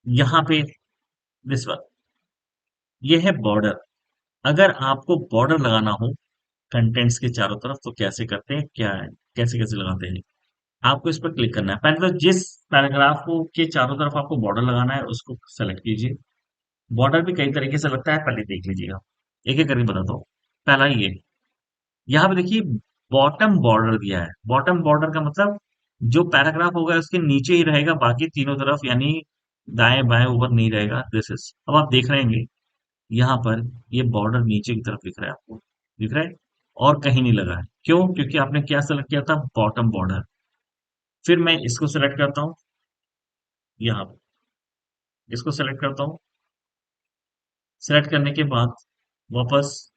यहाँ पे this one, ये है बॉर्डर। अगर आपको बॉर्डर लगाना हो कंटेंट्स के चारों तरफ तो कैसे करते हैं, क्या है, कैसे कैसे लगाते हैं? आपको इस पर क्लिक करना है। पहले तो जिस पैराग्राफ को के चारों तरफ आपको बॉर्डर लगाना है उसको सेलेक्ट कीजिए। बॉर्डर भी कई तरीके से लगता है, पहले देख लीजिएगा, एक एक करके बताता हूँ। पहला ये, यहाँ पे देखिए बॉटम बॉर्डर दिया है। बॉटम बॉर्डर का मतलब जो पैराग्राफ होगा उसके नीचे ही रहेगा, बाकी तीनों तरफ यानी दाएं बाएं ऊपर नहीं रहेगा। दिस इज, अब आप देख रहे हैं यहाँ पर ये बॉर्डर नीचे की तरफ दिख रहा है आपको, दिख रहा है, और कहीं नहीं लगा है। क्यों? क्योंकि आपने क्या सेलेक्ट किया था, बॉटम बॉर्डर। फिर मैं इसको सेलेक्ट करता हूँ, यहाँ पे इसको सेलेक्ट करता हूँ। सेलेक्ट करने के बाद वापस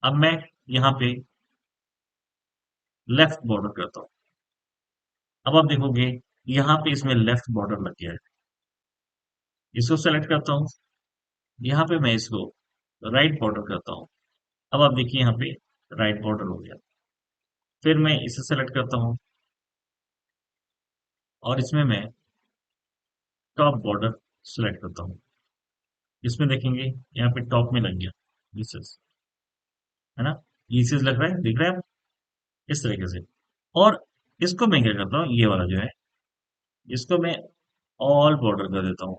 अब मैं यहाँ पे लेफ्ट बॉर्डर करता हूँ। अब आप देखोगे यहाँ पे इसमें लेफ्ट बॉर्डर लग गया है। इसको सेलेक्ट करता हूँ, यहाँ पे मैं इसको राइट बॉर्डर करता हूँ। अब आप देखिए यहाँ पे राइट बॉर्डर हो गया। फिर मैं इसे सेलेक्ट करता हूँ और इसमें मैं टॉप बॉर्डर सेलेक्ट करता हूँ। इसमें देखेंगे यहाँ पे टॉप में लग गया, दिस इज, है ना, ये चीज लग रहा है, दिख रहा है आप? इस तरीके से। और इसको मैं क्या करता हूँ, ये वाला जो है इसको मैं ऑल बॉर्डर कर देता हूँ।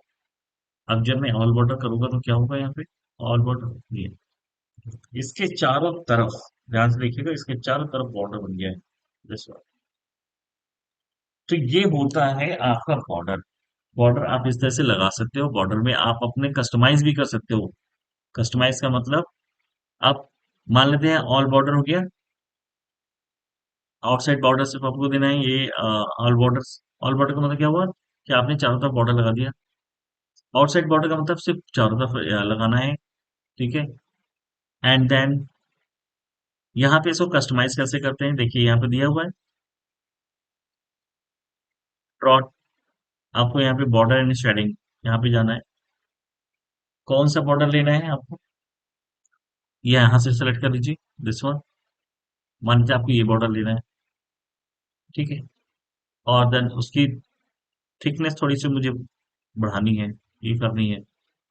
अब जब मैं ऑल बॉर्डर करूंगा तो क्या होगा यहाँ पे, ऑल बॉर्डर ये इसके चारों तरफ, ध्यान से देखिएगा, इसके चारों तरफ बॉर्डर बन गया है, दिस वन। तो ये होता है आपका बॉर्डर। बॉर्डर आप इस तरह से लगा सकते हो। बॉर्डर में आप अपने कस्टमाइज भी कर सकते हो। कस्टमाइज का मतलब, आप मान लेते हैं ऑल बॉर्डर हो गया, आउटसाइड बॉर्डर सिर्फ आपको देना है, ये ऑल बॉर्डर। ऑल बॉर्डर का मतलब क्या हुआ कि आपने चारों तरफ बॉर्डर लगा दिया। आउटसाइड बॉर्डर का मतलब सिर्फ चारों तरफ लगाना है, ठीक है। एंड देन यहाँ पे इसको कस्टमाइज कैसे करते हैं, देखिए यहाँ पे दिया हुआ है डॉट। आपको यहाँ पे बॉर्डर एंड शेडिंग, यहाँ पे जाना है। कौन सा बॉर्डर लेना है आपको, ये यहाँ से सेलेक्ट कर लीजिए, दिस वन। मान लीजिए आपको ये बॉर्डर लेना है, ठीक है। और देन उसकी थिकनेस थोड़ी सी मुझे बढ़ानी है, ये करनी है।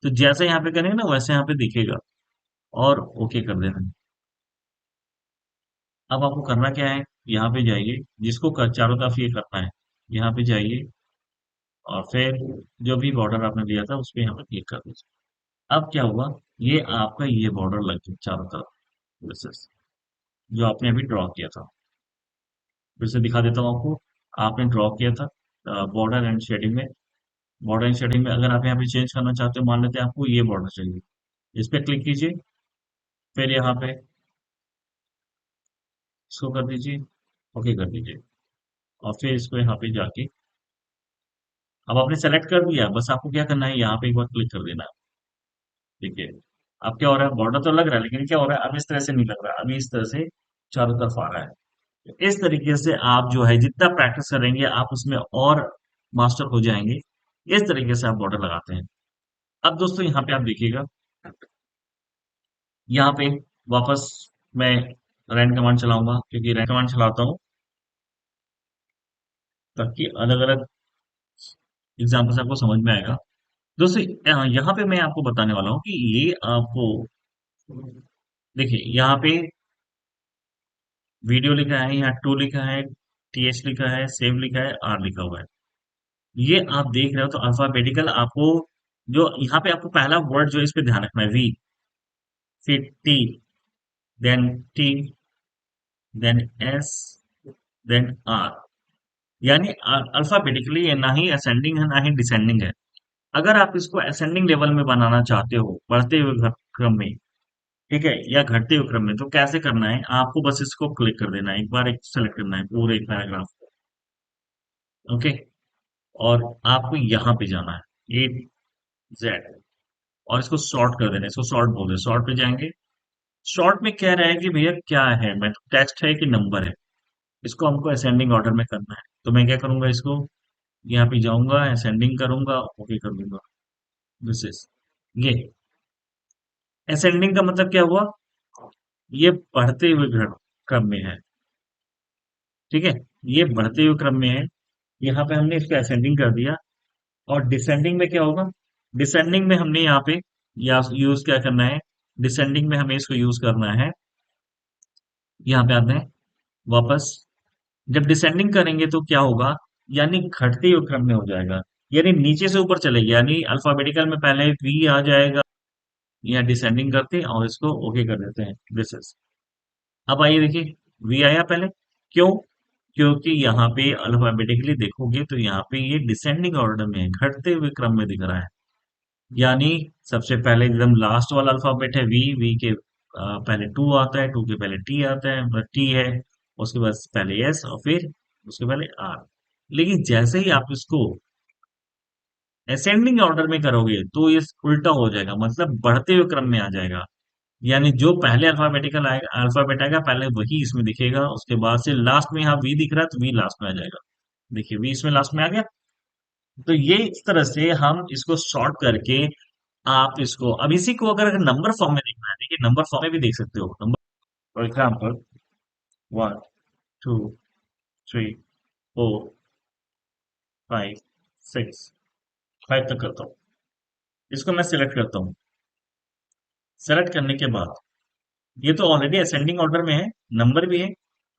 तो जैसे यहाँ पे करेंगे ना वैसे यहाँ पे दिखेगा, और ओके कर देना। अब आपको करना क्या है, यहाँ पे जाइए, जिसको चारों तरफ ये करना है, यहाँ पे जाइए और फिर जो भी बॉर्डर आपने लिया था उस पे यहाँ पे क्लिक कर दीजिए। अब क्या हुआ, ये आपका ये बॉर्डर लग गया चारों तरफ, जैसे जो आपने अभी ड्रॉ किया था। फिर से दिखा देता हूँ आपको। आपने ड्रॉ किया था बॉर्डर एंड शेडिंग में। बॉर्डर एंड शेडिंग में अगर आप यहाँ पे चेंज करना चाहते हो, मान लेते हैं आपको ये बॉर्डर चाहिए, इस पे क्लिक कीजिए। फिर यहाँ पे इसको कर दीजिए, ओके कर दीजिए। और फिर इसको यहाँ पे जाके, अब आपने सेलेक्ट कर दिया, बस आपको क्या करना है, यहाँ पे एक बार क्लिक कर देना है, ठीक है। अब क्या हो रहा है, बॉर्डर तो लग रहा है लेकिन क्या हो रहा है, अब इस तरह से नहीं लग रहा है, अभी इस तरह से चारों तरफ आ रहा है। तो इस तरीके से आप जो है जितना प्रैक्टिस करेंगे आप उसमें और मास्टर हो जाएंगे। इस तरीके से आप बॉर्डर लगाते हैं। अब दोस्तों यहाँ पे आप देखिएगा, यहाँ पे वापस मैं रैन कमांड चलाऊंगा, क्योंकि रैन कमांड चलाता हूँ ताकि अलग अलग एग्जाम्पल से आपको समझ में आएगा। दोस्तों यहाँ पे मैं आपको बताने वाला हूँ कि ये आपको देखिए, यहाँ पे वीडियो लिखा है, यहाँ टू लिखा है, टीएच लिखा है, सेव लिखा है, आर लिखा हुआ है। ये आप देख रहे हो तो अल्फाबेटिकल आपको, जो यहाँ पे आपको पहला वर्ड जो है इस पे ध्यान रखना है, वी, फिर T, then T, then S, then R. यानी अल्फाबेटिकली ये ना ही असेंडिंग है ना ही डिसेंडिंग है। अगर आप इसको असेंडिंग लेवल में बनाना चाहते हो, बढ़ते हुए क्रम में, ठीक है, या घटते हुए क्रम में, तो कैसे करना है, आपको बस इसको क्लिक कर देना है, एक बार एक सेलेक्ट करना है पूरे पैराग्राफ को, ओके। और आपको यहाँ पे जाना है, ए जेड, और इसको सॉर्ट कर देना है, इसको सॉर्ट बोल दे, सॉर्ट पे जाएंगे। शॉर्ट में कह रहा है कि भैया क्या है, मैं टेक्स्ट है कि नंबर है, इसको हमको असेंडिंग ऑर्डर में करना है। तो मैं क्या करूंगा, इसको यहाँ पे जाऊंगा, असेंडिंग करूंगा, ओके कर दूंगा, दिस इज ये। असेंडिंग का मतलब क्या हुआ, ये बढ़ते हुए क्रम में है, ठीक है, ये बढ़ते हुए क्रम में है। यहाँ पे हमने इसको असेंडिंग कर दिया, और डिसेंडिंग में क्या होगा? डिसेंडिंग में हमने यहाँ पे या यूज क्या करना है? डिसेंडिंग में हमें इसको यूज करना है। यहाँ पे आते हैं वापस। जब डिसेंडिंग करेंगे तो क्या होगा? यानी घटते हुए क्रम में हो जाएगा, यानी नीचे से ऊपर चलेगी, यानी अल्फाबेटिकल में पहले वी आ जाएगा। यहाँ डिसेंडिंग करते हैं और इसको ओके कर देते हैं, दिस इज। अब आइए देखिए, वी आया पहले। क्यों? क्योंकि यहाँ पे अल्फाबेटिकली देखोगे तो यहाँ पे ये डिसेंडिंग ऑर्डर में है, घटते हुए क्रम में दिख रहा है। यानी सबसे पहले एकदम लास्ट वाला अल्फाबेट है वी, वी के पहले टू आता है, टू के पहले टी आता है, मतलब टी है। उसके बाद पहले एस और फिर उसके पहले आर। लेकिन जैसे ही आप इसको असेंडिंग ऑर्डर में करोगे तो ये उल्टा हो जाएगा, मतलब बढ़ते हुए क्रम में आ जाएगा। यानी जो पहले अल्फाबेटिकल आएगा, अल्फाबेट आएगा पहले, वही इसमें दिखेगा। उसके बाद से लास्ट में यहाँ वी दिख रहा है तो वी लास्ट में आ जाएगा। देखिए वी इसमें लास्ट में आ गया। तो ये इस तरह से हम इसको शॉर्ट करके आप इसको, अब इसी को अगर नंबर फॉर्म में देखना है, देखिए नंबर फॉर्म में भी देख सकते हो नंबर। फॉर एग्जाम्पल 1 2 3 4 5 6, 5 तक करता हूँ। इसको मैं सिलेक्ट करता हूँ। सेलेक्ट करने के बाद ये तो ऑलरेडी असेंडिंग ऑर्डर में है, नंबर भी है।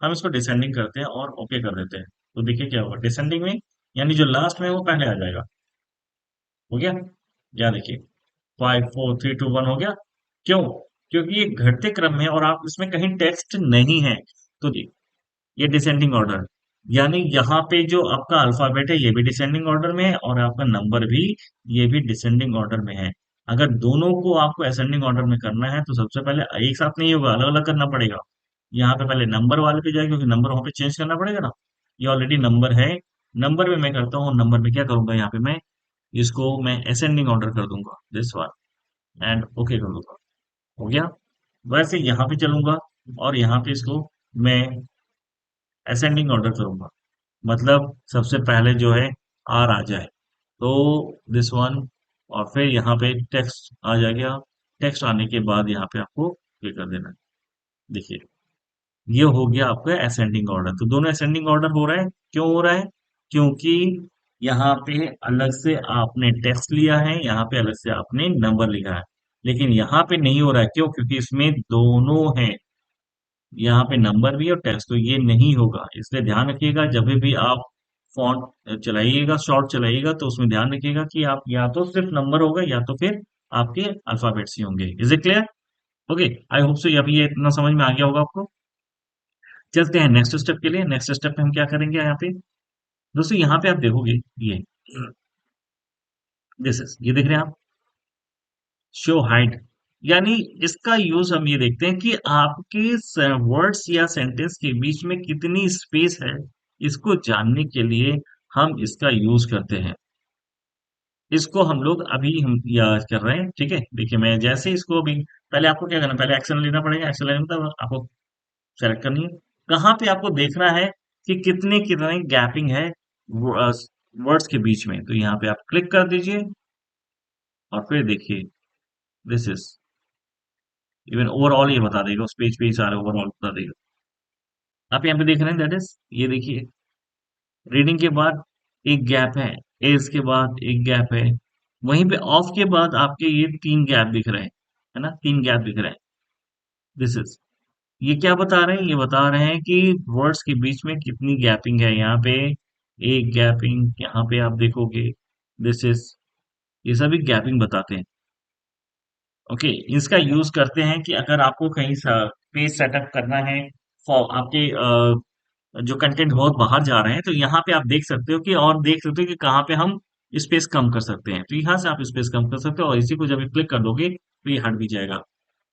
हम इसको डिसेंडिंग करते हैं और ओके कर देते हैं। तो देखिए क्या होगा डिसेंडिंग में, यानी जो लास्ट में है वो पहले आ जाएगा। हो गया? या देखिए 5 4 3 2 1 हो गया। क्यों? क्योंकि ये घटते क्रम में है और आप इसमें कहीं टेक्स्ट नहीं है। तो ये डिसेंडिंग ऑर्डर, यानी यहाँ पे जो आपका अल्फाबेट है ये भी डिसेंडिंग ऑर्डर में है और आपका नंबर भी, ये भी डिसेंडिंग ऑर्डर में है। अगर दोनों को आपको असेंडिंग ऑर्डर में करना है तो सबसे पहले एक साथ नहीं होगा, अलग अलग करना पड़ेगा। यहाँ पे पहले नंबर वाले पे जाएगा, क्योंकि नंबर वहां पे चेंज करना पड़ेगा ना। ये ऑलरेडी नंबर है। नंबर में मैं करता हूँ, नंबर में क्या करूंगा, यहाँ पे मैं इसको मैं असेंडिंग ऑर्डर कर दूंगा, दिस वन, एंड ओके कर दूंगा। हो गया? वैसे यहाँ पे चलूंगा और यहाँ पे इसको मैं असेंडिंग ऑर्डर करूंगा, मतलब सबसे पहले जो है आर आ जाए, तो दिस वन। और फिर यहाँ पे टेक्स्ट आ जाएगा। टेक्स्ट आने के बाद यहाँ पे आपको ये कर देना है। देखिए ये हो गया आपका असेंडिंग ऑर्डर। तो दोनों असेंडिंग ऑर्डर हो रहा है। क्यों हो रहा है? क्योंकि यहाँ पे अलग से आपने टेक्स्ट लिया है, यहाँ पे अलग से आपने नंबर लिखा है। लेकिन यहाँ पे नहीं हो रहा है, क्यों? क्योंकि इसमें दोनों है, यहाँ पे नंबर भी और टेक्स्ट, तो ये नहीं होगा। इसलिए ध्यान रखिएगा जब भी आप फॉन्ट चलाइएगा, शॉर्ट चलाइएगा, तो उसमें ध्यान रखिएगा कि आप या तो सिर्फ नंबर होगा या तो फिर आपके अल्फाबेट्स ही होंगे। Is it clear? Okay, I hope so अभी ये इतना समझ में आ गया होगा आपको। चलते हैं नेक्स्ट स्टेप के लिए। नेक्स्ट स्टेप पे हम क्या करेंगे यहाँ पे? दोस्तों यहाँ पे आप देखोगे ये दिस इज, ये देख रहे हैं आप, शो हाइड। यानी इसका यूज हम ये देखते हैं कि आपके वर्ड्स या सेंटेंस के बीच में कितनी स्पेस है, इसको जानने के लिए हम इसका यूज करते हैं। इसको हम लोग अभी हम याद कर रहे हैं, ठीक है? देखिए मैं जैसे इसको अभी, पहले आपको क्या करना है, पहले एक्शन लेना पड़ेगा। एक्शन लेने मतलब आपको सेलेक्ट करनी है कहाँ पे, आपको देखना है कि कितने कितने गैपिंग है वर्ड्स के बीच में। तो यहाँ पे आप क्लिक कर दीजिए और फिर देखिए दिस इज, इवन ओवरऑल ये बता देगा, उस पेज पे ही सारे ओवरऑल बता देगा। आप यहाँ पे देख रहे हैं, दैट इज, ये देखिए रीडिंग के बाद एक गैप है, एज के बाद एक गैप है, वहीं पे ऑफ के बाद आपके ये तीन गैप दिख रहे हैं, है ना, तीन गैप दिख रहे हैं। दिस इज, ये क्या बता रहे हैं? ये बता रहे हैं कि वर्ड्स के बीच में कितनी गैपिंग है। यहाँ पे एक गैपिंग, यहाँ पे आप देखोगे दिस इज, ये सभी गैपिंग बताते हैं। ओके, इसका यूज करते हैं कि अगर आपको कहीं पेज सेटअप करना है फॉर आपके जो कंटेंट बहुत बाहर जा रहे हैं, तो यहाँ पे आप देख सकते हो कि, और देख सकते हो कि कहाँ पे हम स्पेस कम कर सकते हैं। तो यहाँ से आप स्पेस कम कर सकते हो और इसी को जब क्लिक कर दोगे तो ये हट भी जाएगा।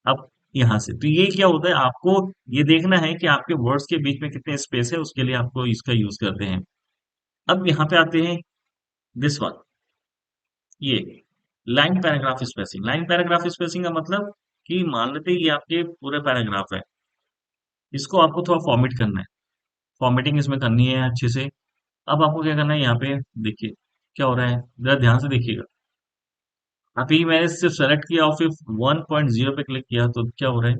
अब यहाँ से तो ये क्या होता है, आपको ये देखना है कि आपके वर्ड्स के बीच में कितने स्पेस है, उसके लिए आपको इसका यूज करते हैं। अब यहाँ पे आते हैं दिस वन, ये line paragraph spacing. Line paragraph spacing का मतलब कि मान लेते हैं ये आपके पूरे पैराग्राफ है, इसको आपको थोड़ा फॉर्मेट करना है, फॉर्मेटिंग इसमें करनी है अच्छे से। अब आपको क्या करना है, यहाँ पे देखिए क्या हो रहा है, जरा ध्यान से देखिएगा। अभी मैंने सिर्फ सेलेक्ट किया और फिर 1.0 पे क्लिक किया तो क्या हो रहा है,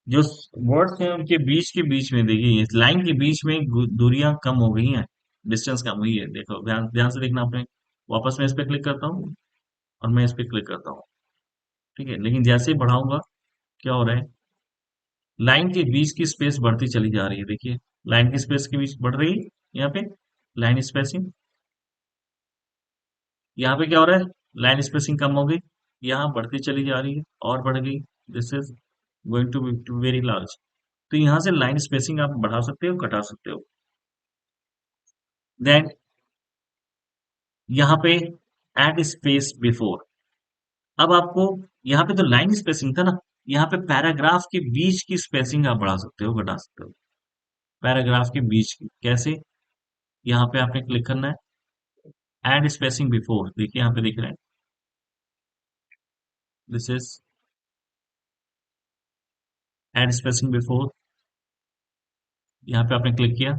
जो वर्ड्स हैं उनके बीच के बीच में देखिए, इस लाइन के बीच में दूरियां कम हो गई हैं, डिस्टेंस कम हुई है। देखो ध्यान ध्यान से देखना आपने। वापस मैं इस पे क्लिक करता हूँ और मैं इस पे क्लिक करता हूँ। ठीक है, लेकिन जैसे ही बढ़ाऊंगा, क्या हो रहा है, लाइन के बीच की स्पेस बढ़ती चली जा रही है। देखिए, लाइन की स्पेस के बीच बढ़ रही है यहाँ पे, लाइन स्पेसिंग। यहाँ पे क्या हो रहा है, लाइन स्पेसिंग कम हो गई, यहाँ बढ़ती चली जा रही है और बढ़ गई। This is going to be too very large. तो यहाँ से लाइन स्पेसिंग आप बढ़ा सकते हो, घटा सकते हो। देन यहाँ पे एड स्पेस बिफोर। अब आपको यहाँ पे तो लाइन स्पेसिंग था ना, यहाँ पे पैराग्राफ के बीच की स्पेसिंग आप बढ़ा सकते हो, घटा सकते हो। पैराग्राफ के बीच की कैसे, यहाँ पे आपने क्लिक करना है, एड स्पेसिंग बिफोर। देखिए यहाँ पे दिख रहा है, this is add spacing before. यहाँ पे आपने क्लिक किया,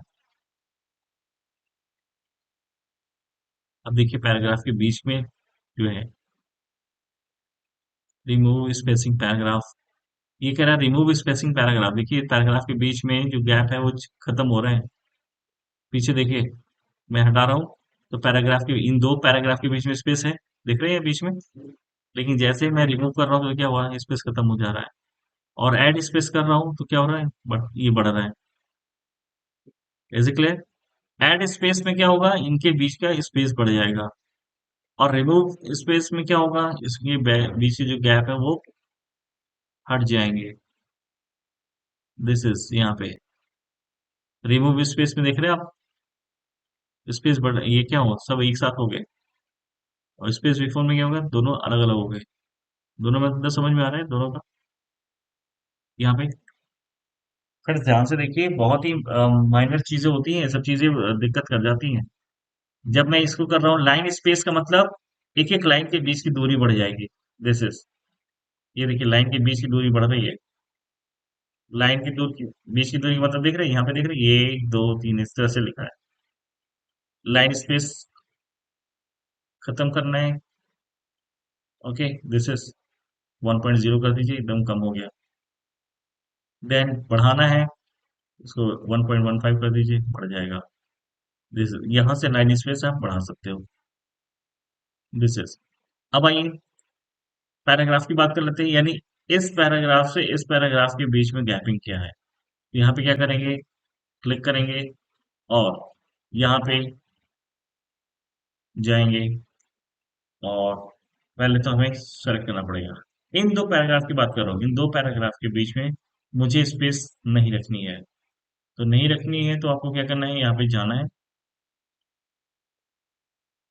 अब देखिए पैराग्राफ के बीच में जो है, रिमूव स्पेसिंग पैराग्राफ। ये कह रहा है रिमूव स्पेसिंग पैराग्राफ। देखिए पैराग्राफ के बीच में जो गैप है वो खत्म हो रहे हैं। पीछे देखिए, मैं हटा रहा हूँ तो पैराग्राफ के, इन दो पैराग्राफ के बीच में स्पेस है, दिख रही है बीच में। लेकिन जैसे ही मैं रिमूव कर रहा हूँ तो क्या हुआ, स्पेस खत्म हो जा रहा है। और ऐड स्पेस कर रहा हूँ तो क्या हो रहा है, बट ये बढ़ रहा है। Is it clear? Add space में क्या होगा, इनके बीच का स्पेस बढ़ जाएगा। और रिमूव स्पेस में क्या होगा, इसके बीच के जो गैप है वो हट जाएंगे। दिस इज यहाँ पे रिमूव स्पेस में देख रहे हैं आप, स्पेस बढ़, ये क्या हुआ, सब एक साथ हो गए। और स्पेस बिफोर में क्या होगा, दोनों अलग अलग हो गए। दोनों में मतलब समझ में आ रहा है दोनों का। यहाँ पे फिर ध्यान से देखिए, बहुत ही माइनर चीजें होती हैं, ये सब चीजें दिक्कत कर जाती हैं। जब मैं इसको कर रहा हूँ लाइन स्पेस का मतलब, एक एक लाइन के बीच की दूरी बढ़ जाएगी। दिस इज, ये देखिए लाइन के बीच की दूरी बढ़ रही है। लाइन की दूरी, बीच की दूरी का मतलब देख रहे हैं, यहाँ पे देख रहे हैं, ये एक दो तीन इस तरह से लिखा है। लाइन स्पेस खत्म करना है, ओके, दिस इज 1.0 कर दीजिए, एकदम कम हो गया। देन बढ़ाना है, इसको 1.15 कर दीजिए, बढ़ जाएगा। दिस, यहाँ से लाइन स्पेस आप बढ़ा सकते हो। दिस इज, अब आइए पैराग्राफ की बात कर लेते हैं, यानी इस पैराग्राफ से इस पैराग्राफ के बीच में गैपिंग क्या है। यहाँ पे क्या करेंगे, क्लिक करेंगे और यहाँ पे जाएंगे, और पहले तो हमें सेलेक्ट करना पड़ेगा। इन दो पैराग्राफ की बात कर रहा हूँ, इन दो पैराग्राफ के बीच में मुझे स्पेस नहीं रखनी है। तो नहीं रखनी है तो आपको क्या करना है, यहाँ पे जाना है,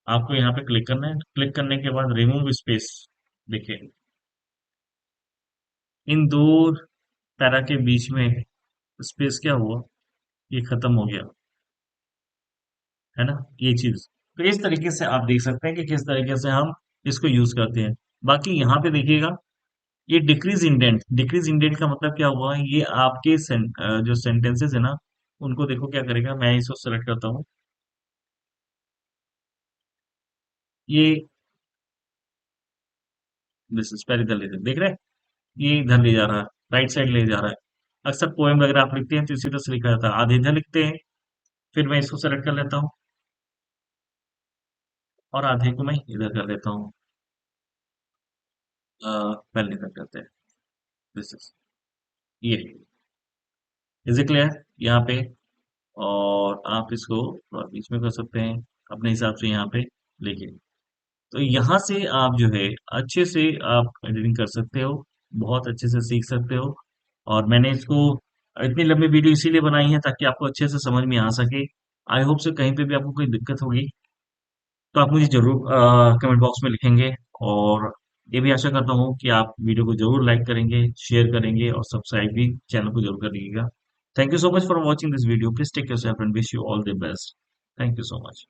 आपको यहाँ पे क्लिक करना है। क्लिक करने के बाद रिमूव स्पेस, देखिए इन दो पैरा के बीच में स्पेस क्या हुआ, ये खत्म हो गया, है ना, ये चीज। तो इस तरीके से आप देख सकते हैं कि किस तरीके से हम इसको यूज करते हैं। बाकी यहाँ पे देखिएगा, ये डिक्रीज इंडेंट, डिक्रीज इंडेंट का मतलब क्या हुआ, ये आपके जो सेंटेंसेस है ना, उनको देखो क्या करेगा। मैं इसको सेलेक्ट करता हूँ, ये दिस इज पहले इधर ले देख रहे हैं, ये इधर ले जा रहा है, राइट साइड ले जा रहा है। अक्सर पोएम वगैरह आप लिखते हैं तो इसी तरह से लिखा जाता है, आधे इधर लिखते हैं। फिर मैं इसको सेलेक्ट कर लेता हूँ और आधे को मैं इधर कर लेता हूँ। पहले इधर करते हैं, दिस इज, ये इज इट क्लियर यहाँ पे। और आप इसको थोड़ा बीच में कर सकते हैं अपने हिसाब से यहाँ पे लेके। तो यहाँ से आप जो है अच्छे से आप एडिटिंग कर सकते हो, बहुत अच्छे से सीख सकते हो। और मैंने इसको इतनी लंबी वीडियो इसीलिए बनाई है ताकि आपको अच्छे से समझ में आ सके। आई होप से कहीं पे भी आपको कोई दिक्कत होगी तो आप मुझे जरूर कमेंट बॉक्स में लिखेंगे। और ये भी आशा करता हूँ कि आप वीडियो को जरूर लाइक करेंगे, शेयर करेंगे और सब्सक्राइब भी चैनल को जरूर करिएगा। Thank you so much for watching this video. Please take yourself and wish you all the best. Thank you so much.